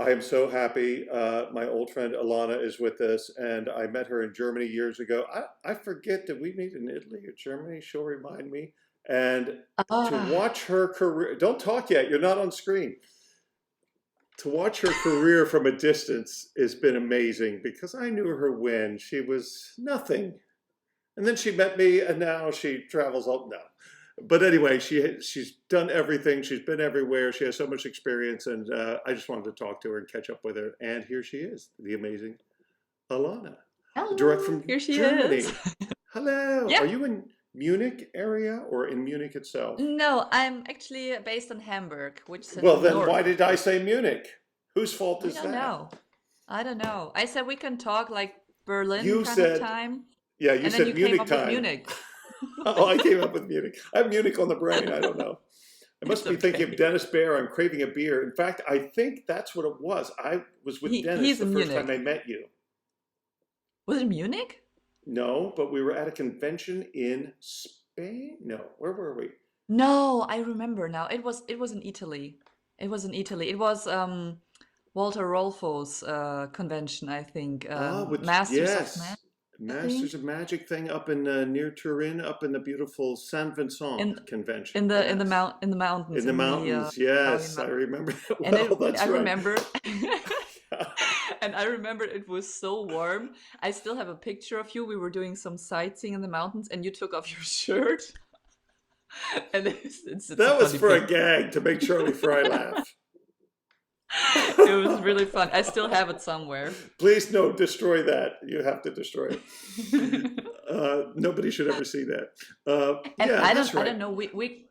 I am so happy. My old friend Alana is with us, and I met her in Germany years ago. I forget, did we meet in Italy or Germany? She'll remind me. And to Ah, watch her career, don't talk yet, you're not on screen. To watch her career from a distance has been amazing because I knew her when she was nothing. And then she met me, and now she travels all no. But anyway, she's done everything. She's been everywhere. She has so much experience, and I just wanted to talk to her and catch up with her. And here she is, the amazing Alana, direct hello, from here she is. Germany. Hello. Are Yeah. you in Munich area or in Munich itself? No, I'm actually based in Hamburg, which is in the Well, then north why of did I Germany. say Munich? Whose fault I is don't that? know. I don't know. I said we can talk like Berlin You kind of said, time, yeah, you and then you said came Munich up with time. Munich. Oh, I came up with Munich. I have Munich on the brain. I don't know. I It's must be thinking of okay. Dennis Bear. I'm craving a beer. In fact, I think that's what it was. I was with Dennis He's the in first time I Munich. met you. Was it Munich? No, but we were at a convention in Spain. No, where were we? No, I remember now. It was in Italy. It was in Italy. It was Walter Rolfo's convention, I think. Which Masters of Magic, yes, I Masters think. of Magic thing up in near Turin, up in the beautiful Saint Vincent In convention. in the Yes, in the mountains, in the in the mountains. Italian Yes, I mountains. remember that And well. I That's right. remember and I remember it was so warm. I still have a picture of you. We were doing some sightseeing in the mountains and you took off your shirt. And it's a That was funny for a pic. gag to make Charlie Fry laugh. It was really fun. I still have it somewhere. Please, no, destroy that. You have to destroy it. Nobody should ever see that. And Yeah, that's I right. don't know, we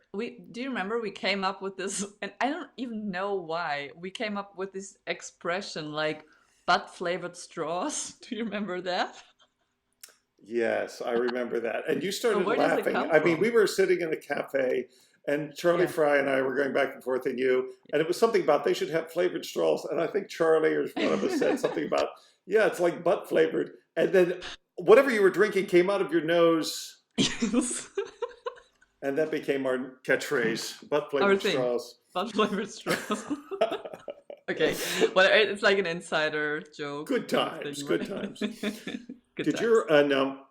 do you remember we came up with this, and I don't even know why we came up with this expression like butt flavored straws. Do you remember that? Yes, I remember that. And you So started where does it laughing. come I mean, we from? were sitting in a cafe, and Charlie Yeah. Fry and I were going back and forth, and you, and it was something about they should have flavored straws. And I think Charlie or one of us said something about, yeah, it's like butt flavored. And then whatever you were drinking came out of your nose, Yes. and that became our catchphrase, butt Our flavored thing. straws. Butt flavored straws. Okay. Well, it's like an insider joke Good thing, times, good times. right? Good Did times. your now?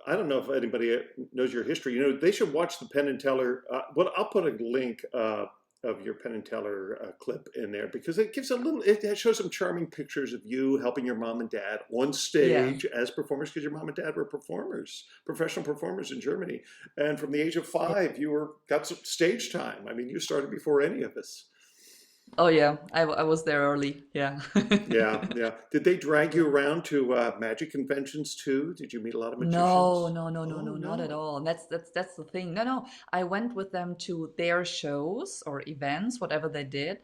I don't know if anybody knows your history. You know, they should watch the Penn and Teller. Well, I'll put a link of your Penn and Teller clip in there because it gives a little. It shows some charming pictures of you helping your mom and dad on Yeah. stage as performers because your mom and dad were performers, professional performers in Germany, and from the age of Yeah. 5, you were got some stage time. I mean, you started before any of us. Oh yeah, I was there early. Yeah. Yeah, yeah. Did they drag Yeah. you around to magic conventions too? Did you meet a lot of No, magicians? no, no, no, Oh no, not at no. all. And that's the thing. No, no. I went with them to their shows or events, whatever they did.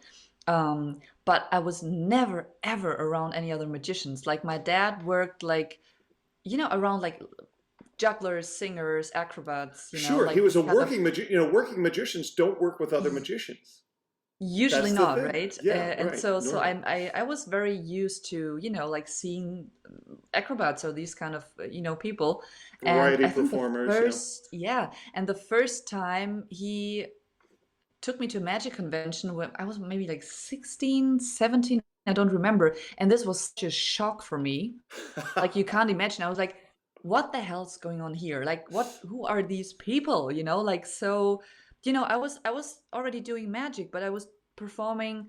But I was never ever around any other magicians. Like my dad worked like, around like jugglers, singers, acrobats, Sure, he like was this a kind of. working You know, working magicians don't work with other magicians. Usually That's the not, thing. right? Yeah, And right. so Normally. I was very used to, like seeing acrobats or these kind of, people. And Variety I think performers, yeah. and the first time he took me to a magic convention when I was maybe like 16, 17, I don't remember. And this was such a shock for me. Like you can't imagine. I was like, what the hell's going on here? Like who are these people? Like so, I was already doing magic, but I was performing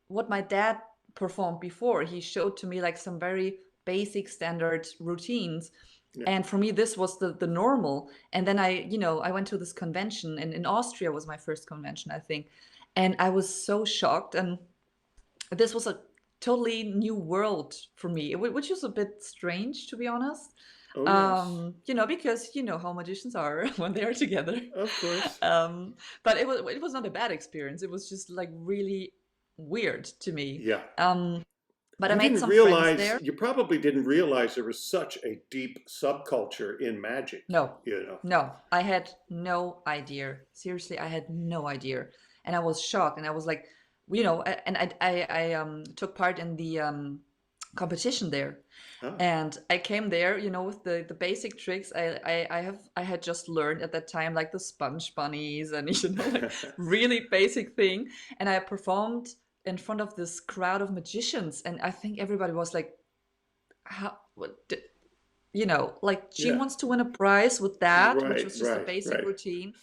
what my dad performed before. He showed to me like some very basic standard routines. Yeah. And for me, this was the normal. And then I went to this convention, and in Austria was my first convention, I think. And I was so shocked. And this was a totally new world for me, which is a bit strange, to be honest. Oh, yes. Because you know how magicians are when they are together. Of course. um, but it was not a bad experience. It was just like really weird to me. Yeah. But I made some friends there. You probably didn't realize there was such a deep subculture in magic, No, you know. no, I had no idea. Seriously, I had no idea, and I was shocked. And I was like, and I took part in the competition there, Ah. and I came there, with the basic tricks I had just learned at that time, like the sponge bunnies and like really basic thing, and I performed in front of this crowd of magicians, and I think everybody was like, how, what, like she Yeah. wants to win a prize with that, which Right, was just a right, basic right. routine.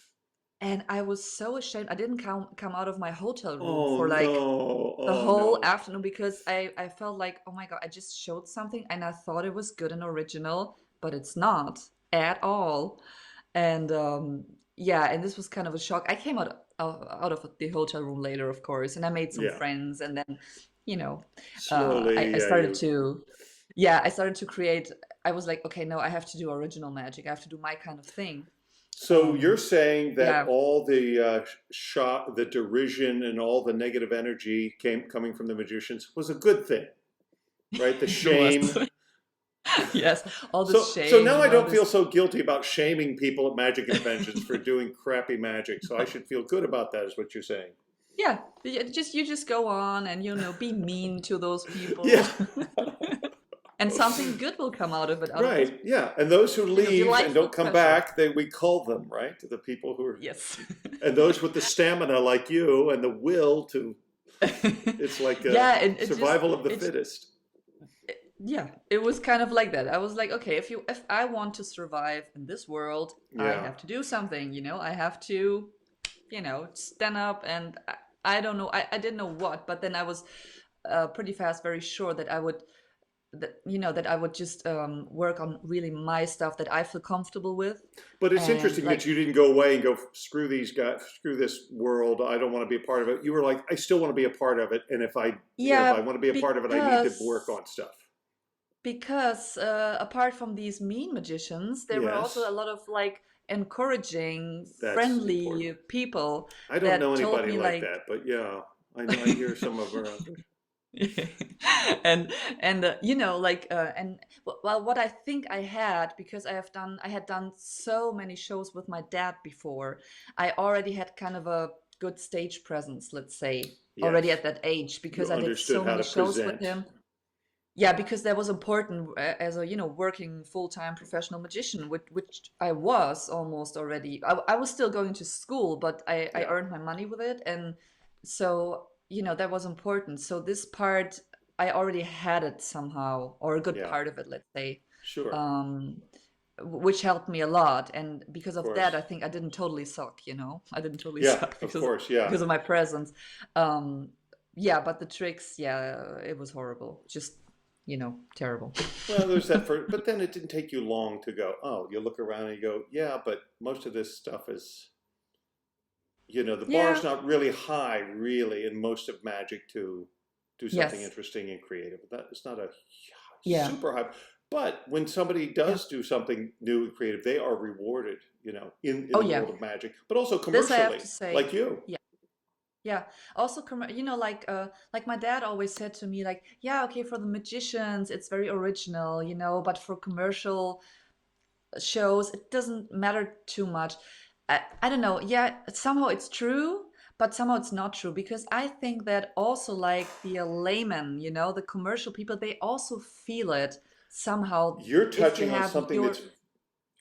And I was so ashamed. I didn't come out of my hotel room Oh for like no. the Oh whole no. afternoon because I felt like, oh my God, I just showed something and I thought it was good and original, but it's not at all. And yeah, and this was kind of a shock. I came out of the hotel room later, of course, and I made some Yeah. friends, and then, you know, I Slowly, started you. to, yeah, I started to create. I was like, okay, no, I have to do original magic. I have to do my kind of thing. So you're saying that Yeah. all the shot, the derision, and all the negative energy coming from the magicians was a good thing, right? The It was. shame. Yes, all this So shame, now I don't feel this. so guilty about shaming people at magic conventions for doing crappy magic. So I should feel good about that, is what you're saying. Yeah, you just go on and be mean to those Yeah. people, and something good will come out of it, out of this, Right. Yeah. And those who leave and delightful don't come pressure. back, we call them, right? The people who are, Yes. and those with the stamina like you and the will to, it's like a Yeah, and survival of the fittest. yeah, it was kind of like that. I was like, okay, if I want to survive in this world, I Yeah. have to do something, I have to, stand up, and I don't know, I didn't know what, but then I was pretty fast, very sure that I would that I would just work on really my stuff that I feel comfortable with, But it's and interesting that you didn't go away and go, screw these guys, screw this world. I don't want to be a part of it. You were like, I still want to be a part of it. And if I yeah, want to be a part of it, I need to work because on stuff. apart from these mean magicians, there were also a Yes. lot of like encouraging, That's important. friendly people I don't know that told anybody me like like, that, but yeah, I know I hear some of her out there. and like and well, what I think I had, because I had done so many shows with my dad before. I already had kind of a good stage presence, let's say, already Yes. at that age, You because I did understood so how many to shows with present. him. Yeah, because that was important, as a working full-time professional magician, which I was almost already. I was still going to school, but I Yeah. earned my money with it, and so that was important. So this part, I already had it somehow, or a good Yeah. part of it, let's say, Sure. um, which helped me a lot. And because Of of that, course. I think I didn't totally suck. I didn't totally Yeah. suck Of course. Yeah. because of my presence. Um, yeah, but the tricks, yeah, it was horrible. Just terrible. Well, there's that for, but then it didn't take you long to go, oh, you look around and you go, yeah, but most of this stuff is, the bar's Yeah. not really high, really, in most of magic to do something Yes. interesting and creative. That it's not a Yeah. super high. But when somebody Yeah. does do something new and creative, they are rewarded, in Oh the yeah. world of magic, but also This I have commercially, to say. like you. Yeah. Yeah. Also, like my dad always said to me, like, yeah, okay, for the magicians, it's very original, but for commercial shows, it doesn't matter too much. I don't know. Yeah, somehow it's true, but somehow it's not true, because I think that also like the layman, the commercial people, they also feel it somehow You're if you touching on have something your, that's yeah,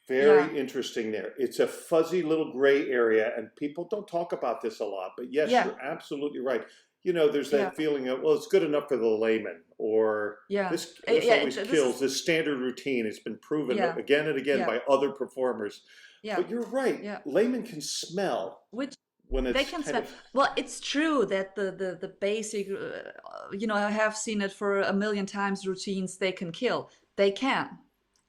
very interesting there. It's a fuzzy little gray area, and people don't talk about this a lot. But yes, yeah, you're absolutely right. There's yeah, that feeling of, well, it's good enough for the layman, or yeah, this yeah. always This kills. is, This standard routine has been proven yeah, again and again yeah, by other performers. yeah, But you're right. yeah. Laymen can smell Which when they it's can kind smell. of, Well, it's true that the basic, I have seen it for a million times. Routines they can kill. They can.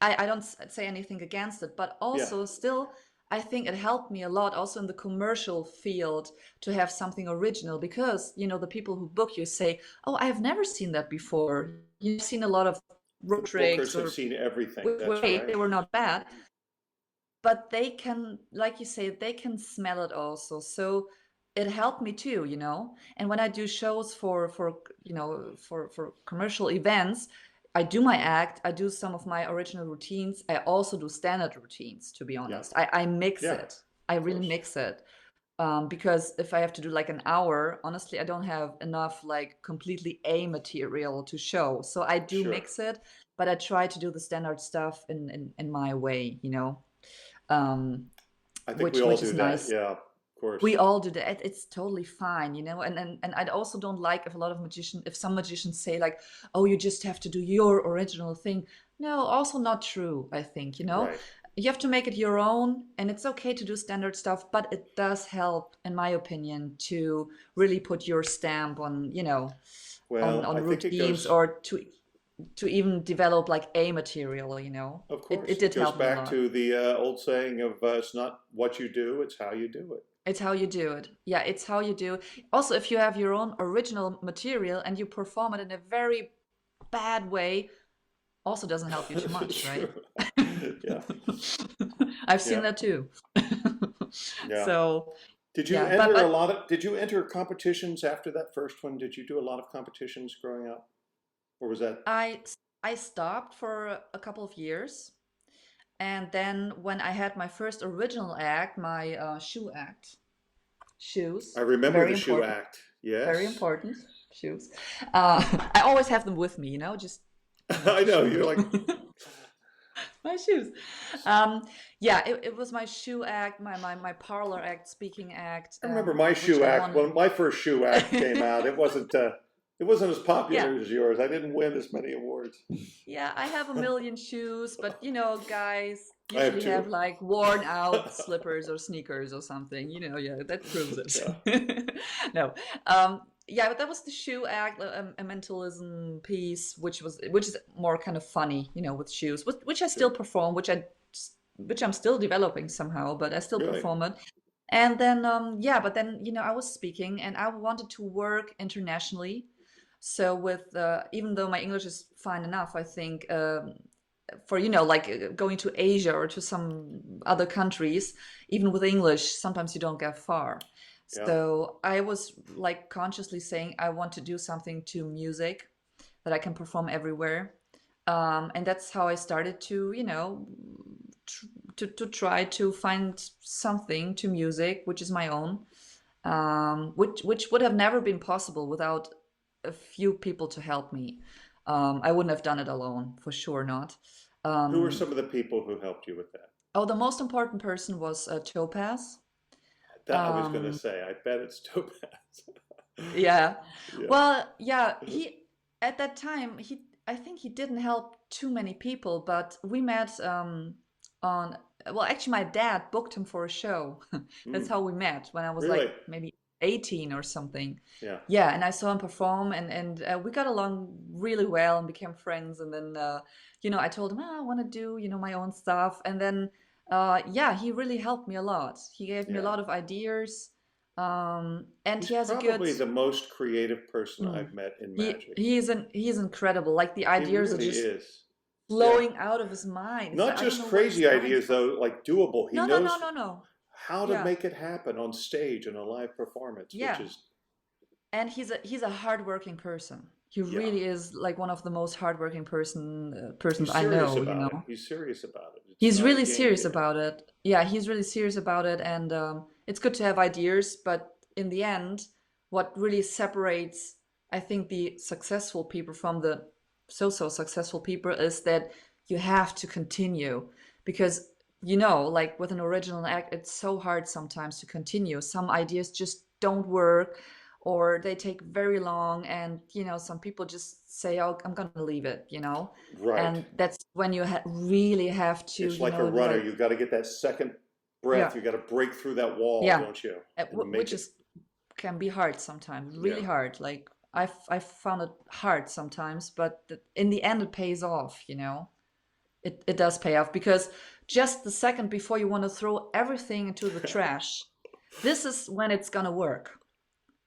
I don't say anything against it, but yeah, also still, I think it helped me a lot also in the commercial field to have something original, because the people who book you say, "Oh, I have never seen that before. You've seen a lot of road the tricks, bookers have or seen everything. which That's they right. were not bad, but they can, like you say, they can smell it also." So it helped me too, and when I do shows for commercial events, I do my act, I do some of my original routines, I also do standard routines, to be Yeah, honest. I mix yeah, it, I of really course. mix it, because if I have to do like an hour, honestly, I don't have enough like completely a material to show, so I do Sure. mix it, but I try to do the standard stuff in my way, um, I think we which all which do is that. nice. Yeah, of We course. all do that. It's totally fine, you know. And I also don't like if a lot of magicians, if some magicians say like, "Oh, you just have to do your original thing." No, also not true, I think, you know. Right. You have to make it your own, and it's okay to do standard stuff, but it does help, in my opinion, to really put your stamp on, you know, Well, on I think it routines, goes, or to even develop like a material, you know. of It course, it did goes help me a back lot. to the old saying of it's not what you do, it's how you do it. It's how you do it. Yeah, it's how you do. Also, if you have your own original material and you perform it in a very bad way, also doesn't help you too much, right? True. Yeah. I've seen Yeah. that too. Yeah. So, Did you yeah, enter a lot of, did you enter competitions after that first one? Did you do a lot of competitions growing up? Or was that, I I stopped for a couple of years, and then when I had my first original act, my shoe act, I shoes, remember very the shoe important, act. very Yes. important, shoes. I always have them with me, you know, just I to know, show you're you. like, My shoes. Um, yeah, it was my shoe act, my parlor act, speaking act, I remember my which shoe I act. won. When my first shoe act came out, it wasn't as Yeah, popular as yours. I didn't win as many awards. yeah, I have a million shoes, but you know, guys I have usually two. have like worn out slippers or sneakers or something. You know, yeah, that proves Yeah, it. No, yeah, but that was the shoe act, a mentalism piece, which is more kind of funny, you know, with shoes, which I still sure. perform, which I'm still developing somehow, but I still Really? perform it. And then, yeah, but then, you know, I was speaking and I wanted to work internationally. So with, even though my English is fine enough, I think, for, you know, like going to Asia or to some other countries, even with English, sometimes you don't get far. Yeah. So I was like consciously saying I want to do something to music that I can perform everywhere. And that's how I started to, you know, to try to find something to music which is my own, which would have never been possible without a few people to help me. I wouldn't have done it alone, for sure not. Who were Um, some of the people who helped you with that? oh, the most important person was Topaz. That I was going to Um, say. I bet it's Topaz. yeah, Yeah. well, yeah, he at that time I think he didn't help too many people, but we met on, well, actually my dad booked him for a show. That's Mm, how we met when I was like really? maybe 18 or something. Yeah. Yeah, and I saw him perform, and we got along really well and became friends. And then, you know, I told him, I want to do, you know, my own stuff. And then, yeah, he really helped me a lot. He gave me a Yeah. lot of ideas, and He's he has a good. probably the most creative person Mm. I've met in magic. He's incredible. Like the He ideas are really just is. Yeah. flowing out of his mind. It's Not like I don't just know where he's crazy coming ideas, from. though, like doable. He No, no, no, knows no, no. how to Yeah, make it happen on stage in a live performance, which yeah. is, And he's a hardworking person. He yeah. really is like one of the most hardworking persons He's I serious know. You about it. know, He's serious about it. It's he's not a really game serious game. about it. Yeah, he's really serious about it, and it's good to have ideas. But in the end, what really separates, I think, the successful people from the so-so successful people is that you have to continue, because you know, like with an original act, it's so hard sometimes to continue. Some ideas just don't work, or they take very long, and you know, some people just say, "Oh, I'm gonna leave it," you know. Right. And that's when you really have to, It's you like a know, runner. like, You got to get that second breath. yeah, You got to break through that wall, yeah, don't you? And make which it. is can be hard sometimes, really Yeah. hard. Like I found it hard sometimes, but in the end, it pays off. You know, it does pay off, because just the second before you want to throw everything into the trash, this is when it's gonna work.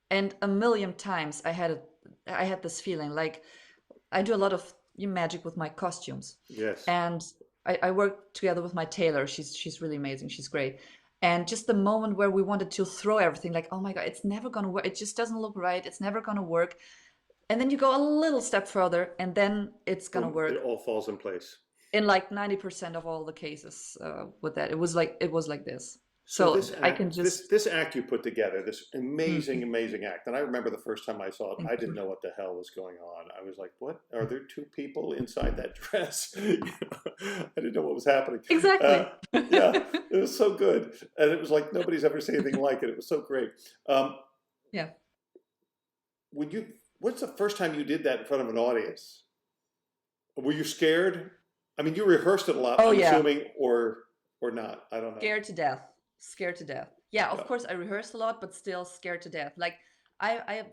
And a million times I had this feeling like I do a lot of magic with my costumes, Yes. and I work together with my tailor. She's really amazing. She's great. And just the moment where we wanted to throw everything, like, oh my god, it's never gonna work. It just doesn't look right. It's never gonna work. And then you go a little step further, and then it's gonna Boom. It work all falls in place. in like 90% of all the cases with that. It was like this. So So I can just this act you put together, this amazing, mm, amazing act. And I remember the first time I saw it, thank I didn't you. know what the hell was going on. I was like, "What? Are there two people inside that dress?" You know, I didn't know what was happening. Uh, Exactly. yeah, it was so good, and it was like nobody's ever seen anything like it. It was so great. Um, Yeah. when you, what's the first time you did that in front of an audience? Were you scared? I mean, you rehearsed it a lot, Oh I'm yeah. assuming, or not. I don't know. Scared to death. Scared to death. Yeah, of Yeah. course I rehearsed a lot, but still scared to death. Like I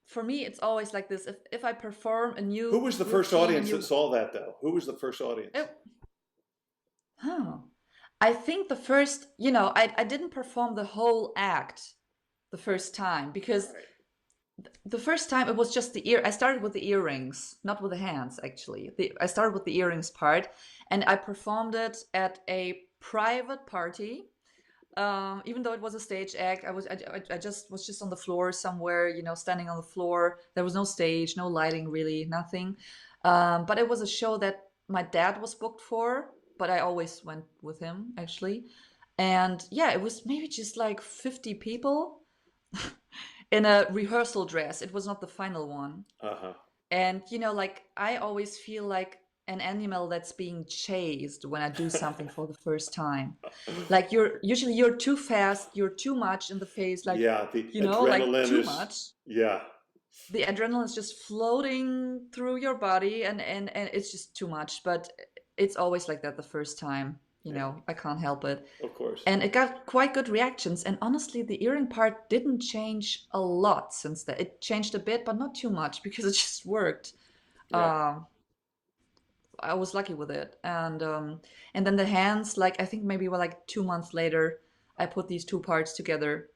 for me it's always like this. If I perform a Who new was the first routine, a audience that new saw that, though? Who was the first audience? it, oh, I think the first, I didn't perform the whole act the first time because Right. the first time it was just the ear. I started with the earrings, not with the hands actually. I started with the earrings part, and I performed it at a private party. Even though it was a stage act, I just was just on the floor somewhere, standing on the floor. There was no stage, no lighting, really, nothing. But it was a show that my dad was booked for, but I always went with him actually. And yeah, it was maybe just like 50 people in a rehearsal dress. It was not the final one. Uh-huh. And like I always feel like an animal that's being chased when I do something for the first time. Like you're too fast, you're too much in the face, like Yeah, the like adrenaline too is, much. yeah, The adrenaline is just floating through your body, and it's just too much. But it's always like that the first time. yeah, I can't help it. of course. And it got quite good reactions. And honestly, the earring part didn't change a lot since that. It changed a bit, but not too much because it just worked. Yeah. Um, I was lucky with it. And then the hands, like I think maybe like 2 months later, I put these two parts together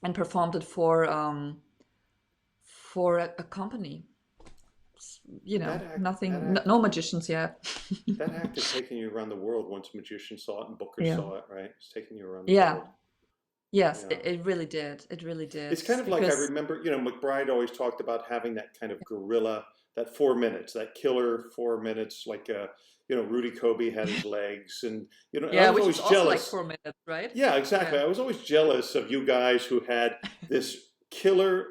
and performed it for a company. That Nothing, act, no magicians yet. that act is taking you around the world once magicians saw it and bookers Yeah. saw it, right? It's taking you around the Yeah. world. Yes, Yeah. it really did. It really It's did. kind of like, I Because remember, McBride always talked about having that kind of guerrilla, that 4 minutes, that killer 4 minutes, like, Rudy Kobe had his legs, and, I yeah, was which is always also like jealous. 4 minutes, right? Yeah, exactly. Yeah. I was always jealous of you guys who had this killer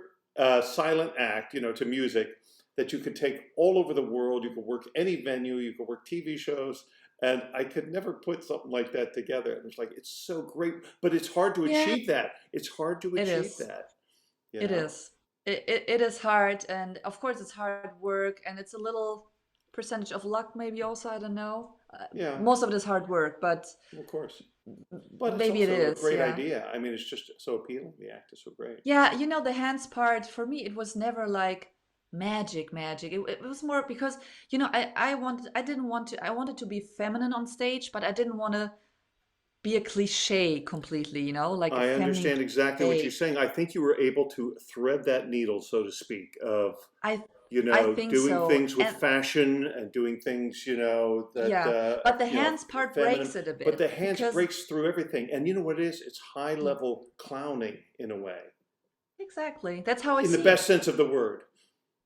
silent act, to music that you could take all over the world. You could work any venue, you could work TV shows, and I could never put something like that together. It was like, it's so great, but it's hard to Yeah, achieve that. It's hard to it achieve is. that, you It know? is. It is hard, and of course it's hard work, and it's a little percentage of luck, maybe also. I don't know. Yeah, Most of it is hard work, but of course. But it's maybe it also a is. great Yeah. idea. I mean, it's just so appealing. The act is so great. Yeah, the hands part for me, it was never like magic, magic. It was more because I wanted to be feminine on stage, but I didn't want to be a cliche completely. Like a I feminine understand exactly what you're cliche. saying. I think you were able to thread that needle, so to speak, of, I I think doing so, things with and fashion and doing things, that, yeah, but the hands part feminine, breaks it a but bit the hands because breaks through everything. And you know what it is? It's high yeah, level clowning in a way, exactly. That's how I in the see best it. sense of the word.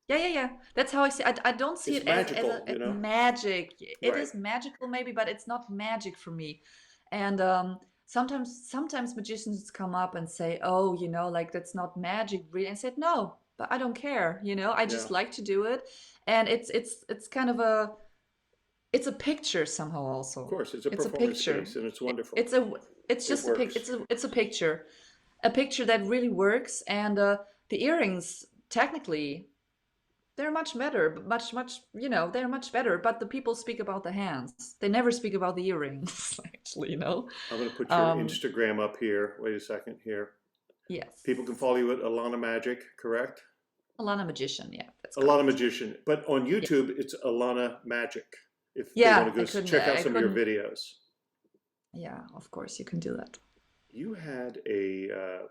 Yeah, yeah, yeah. That's how I see. I don't see It's it as magical, as magic. It Right. is magical maybe, but it's not magic for me. And sometimes magicians come up and say, "Oh, like that's not magic, really." And I said, "No, but I don't care. I Yeah. just like to do it." And it's kind of it's a picture somehow Of also. course, it's a It's a performance picture. piece and it's It, wonderful. it's a it's It just a pic. works. It's a picture, a picture that really works. And the earrings technically they're much better, they're much better. But the people speak about the hands. They never speak about the earrings, actually. I'm going to put your Um, Instagram up here. Wait a second here. People can yes. follow you at Alana Magic, correct? Alana Magician, yeah, that's Alana correct. Magician. But on Yeah. YouTube, it's Alana Magic. If they want Yeah, to go check out I some of your couldn't, videos. yeah, of course you can do that. You had a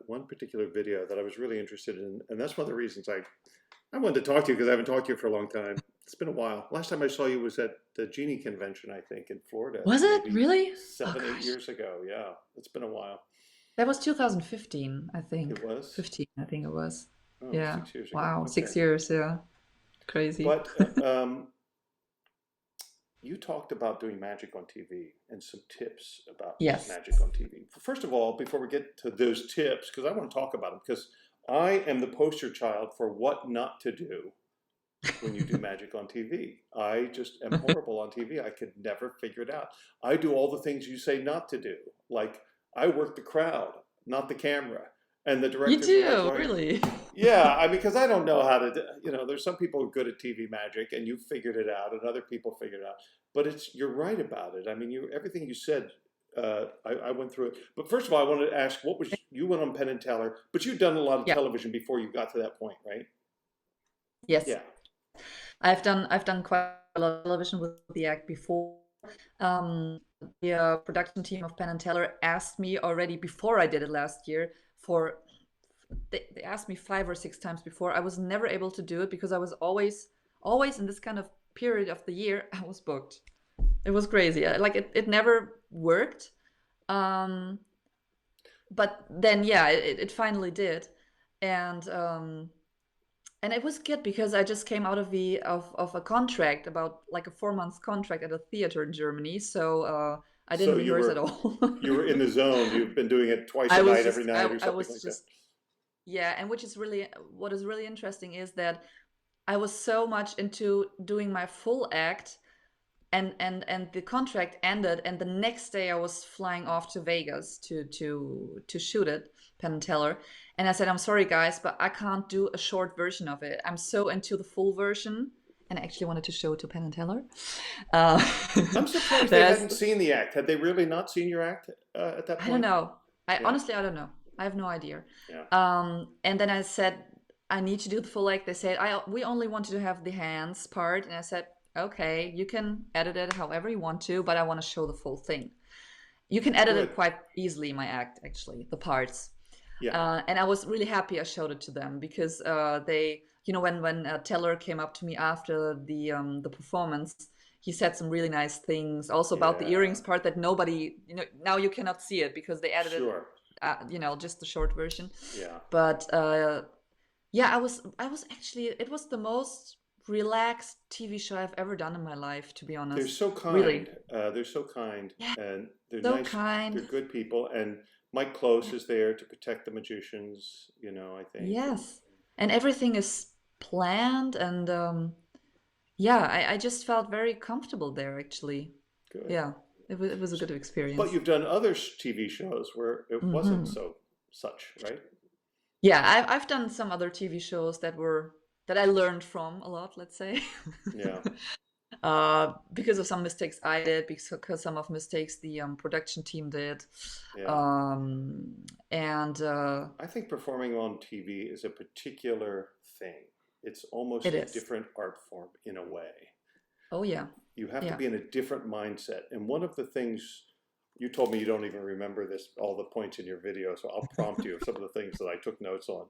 one particular video that I was really interested in, and that's one of the reasons I wanted to talk to you, because I haven't talked to you for a long time. It's been a while. Last time I saw you was at the Genie Convention, I think, in Florida, Was it maybe really? Oh seven, eight gosh. years ago. Yeah, it's been a while. That was 2015, I It think. was? 15, I think it was. Oh, Yeah. 6 years ago. Wow, Okay. 6 years, yeah. Crazy. But you talked about doing magic on TV and some tips about Yes. magic on TV. First of all, before we get to those tips, because I want to talk about them, because I am the poster child for what not to do when you do magic on TV. I just am horrible on TV. I could never figure it out. I do all the things you say not to do. Like I work the crowd, not the camera. And the You directors are like do, going, really? yeah, I mean, because I don't know how to, there's some people who are good at TV magic and you figured it out and other people figured it out. But you're right about it. I mean, everything you said, I went through it. But first of all, I wanted to ask, you went on Penn and Teller, but you'd done a lot of Yeah. television before you got to that point, right? Yes. Yeah. I've done quite a lot of television with the act before. The production team of Penn and Teller asked me already before I did it last year they asked me 5 or 6 times before. I was never able to do it because I was always in this kind of period of the year I was booked. It was crazy. Like it never worked. But then yeah, it finally did. And it was good because I just came out of a contract, about like a 4-month contract at a theater in Germany. So I didn't So rehearse at all. you were in the zone. You've been doing it twice I a was night, just, every night, or I something was like that. just, yeah. And what is really interesting is that I was so much into doing my full act, and the contract ended, and the next day I was flying off to Vegas to shoot it, Penn and Teller. And I said, I'm sorry guys, but I can't do a short version of it. I'm so into the full version, and I actually wanted to show it to Penn and Teller. I'm surprised they hadn't seen the act. Had they really not seen your act at that point? I don't know. Yeah. Honestly, I don't know. I have no idea. Yeah. And then I said, I need to do the full act. They said, we only wanted to have the hands part. And I said, okay, you can edit it however you want to, but I want to show the full thing. You can edit it quite easily, my act, actually, the parts. Yeah. And I was really happy I showed it to them because they, when Teller came up to me after the performance, he said some really nice things also about the earrings part that nobody, now you cannot see it because they edited, just the short version. Yeah. But yeah, I was actually, it was the most relaxed TV show I've ever done in my life, to be honest. They're so kind. Really. They're so kind, and they're so nice. Kind. They're good people, and Mike Close is there to protect the magicians. I think. Yes, and everything is planned, and yeah, I just felt very comfortable there, actually. Good. Yeah, it was a good experience. But you've done other TV shows where it wasn't such, right? Yeah, I've done some other TV shows that I learned from a lot, let's say. Yeah. Because of some mistakes I did, because some of mistakes the production team did. Yeah. And I think performing on TV is a particular thing. It's almost a different art form in a way. Oh, yeah. You have to be in a different mindset. And one of the things, you told me you don't even remember all the points in your video, so I'll prompt you of some of the things that I took notes on.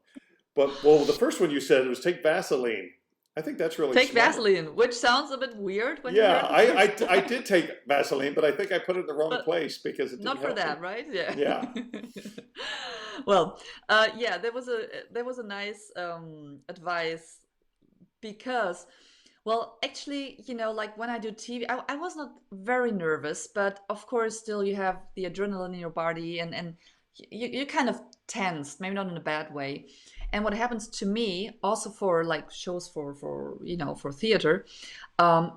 But, the first one you said was take Vaseline. I think that's really Take smart. Vaseline, which sounds a bit weird when I did take Vaseline, but I think I put it in the wrong place because it didn't not for help that, me. right? Yeah. Yeah. Well, yeah, there was a nice advice because, well, actually, like when I do TV, I was not very nervous, but of course, still you have the adrenaline in your body, and you kind of tensed, maybe not in a bad way. And what happens to me, also for like shows for theater,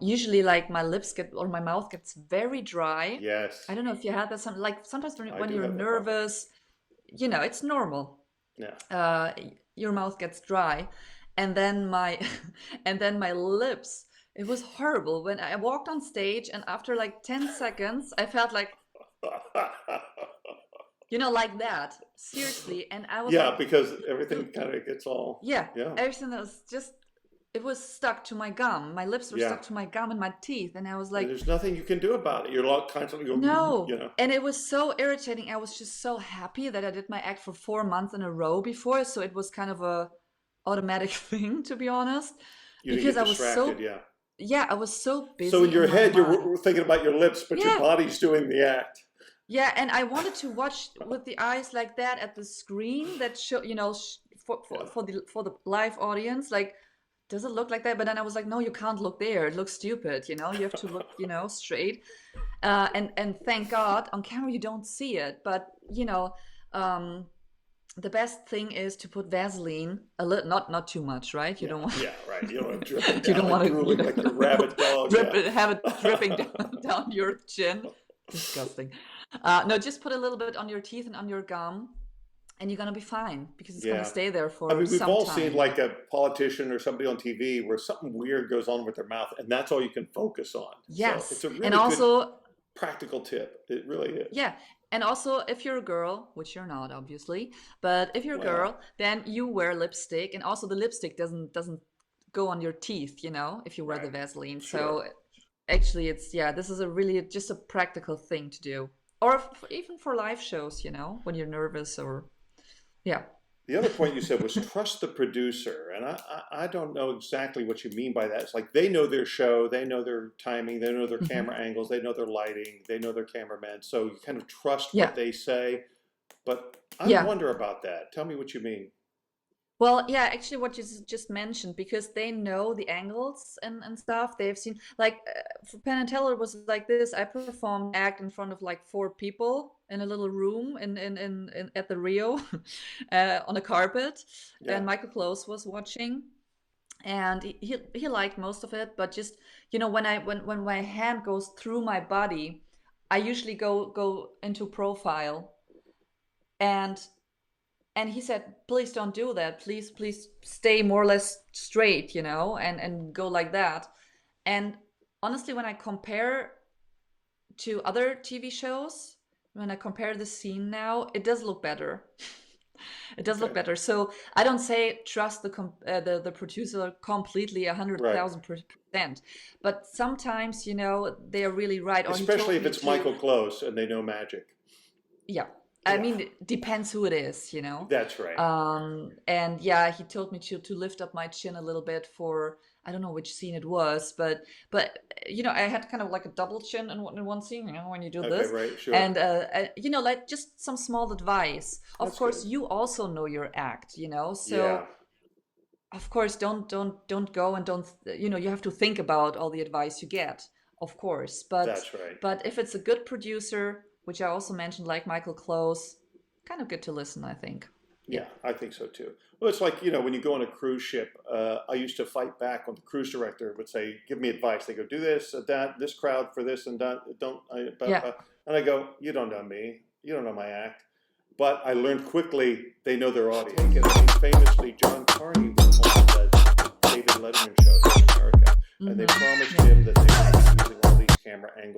usually like my lips or my mouth gets very dry. Yes. I don't know if you had that. Sometimes when you're nervous, it's normal. Yeah. Your mouth gets dry, and then my lips. It was horrible when I walked on stage, and after like 10 seconds, I felt like. Like that, seriously. And I was because everything kind of gets all... Yeah, everything that was it was stuck to my gum. My lips were stuck to my gum and my teeth. And I was like... And there's nothing you can do about it. You're constantly going... No. And it was so irritating. I was just so happy that I did my act for 4 months in a row before. So it was kind of a automatic thing, to be honest. Because I was so... Yeah, I was so busy. So in your head, you're thinking about your lips, but your body's doing the act. Yeah, and I wanted to watch with the eyes like that at the screen that show, for the live audience, like does it look like that? But then I was like, no, you can't look there. It looks stupid, you know? You have to look, straight. And thank God on camera you don't see it. But, um, the best thing is to put Vaseline a little, not too much, right? You Yeah, don't want yeah, right. You don't want to dripping you down, don't like want to, drooling like a rabid dog. Yeah. have it dripping down your chin. Disgusting. No, just put a little bit on your teeth and on your gum, and you're gonna be fine because it's gonna Yeah. stay there I for mean, we've some all time. seen like a politician or somebody on TV where something weird goes on with their mouth, and that's all you can focus on. So it's Yes, a and really good also, practical tip. It really is. yeah, and also if you're a girl, which you're not, obviously, but if you're a Well, girl, then you wear lipstick, and also the lipstick doesn't go on your teeth, if you wear the right. Vaseline. Sure. So actually, this is a really just a practical thing to do, or even for live shows, when you're nervous or yeah. The other point you said was trust the producer. And I don't know exactly what you mean by that. It's like they know their show, they know their timing, they know their Hmm. camera angles, they know their lighting, they know their cameraman. So you kind of trust Yeah, what they say. But I yeah. wonder about that. Tell me what you mean. Well, yeah, actually, what you just mentioned, because they know the angles and stuff. They've seen, like, for Penn and Teller, it was like this. I performed act in front of like 4 people in a little room in at the Rio, on a carpet, Yeah. and Michael Close was watching, and he liked most of it. But just when my hand goes through my body, I usually go into profile, and he said, please don't do that, please stay more or less straight, and go like that. And honestly, when I compare to other TV shows, when I compare the scene now, it does look better. It does look Okay. better. So I don't say trust the producer completely, a hundred Right. thousand percent, but sometimes they are really right. Or he Especially told if me it's to, Michael Close and they know magic. yeah, I Yeah. mean, it depends who it is, That's right. And yeah, he told me to lift up my chin a little bit for, I don't know which scene it was, but I had kind of like a double chin in one scene, when you do Okay, this. right. Sure. And like just some small advice. Of That's course, good. you also know your act, so Yeah. of course, don't go and don't, you have to think about all the advice you get, of course. but That's right. but if it's a good producer, which I also mentioned, like Michael Close, kind of good to listen, I think. Yeah. Yeah, I think so too. Well, it's like, when you go on a cruise ship, I used to fight back when the cruise director would say, give me advice. They go, do this, that, this crowd for this and that. Yeah. And I go, you don't know me. You don't know my act. But I learned quickly they know their audience. And I mean, famously, John Carney was on the David Letterman show here in America. And they Hmm. promised Yeah. him that they would be using all these camera angles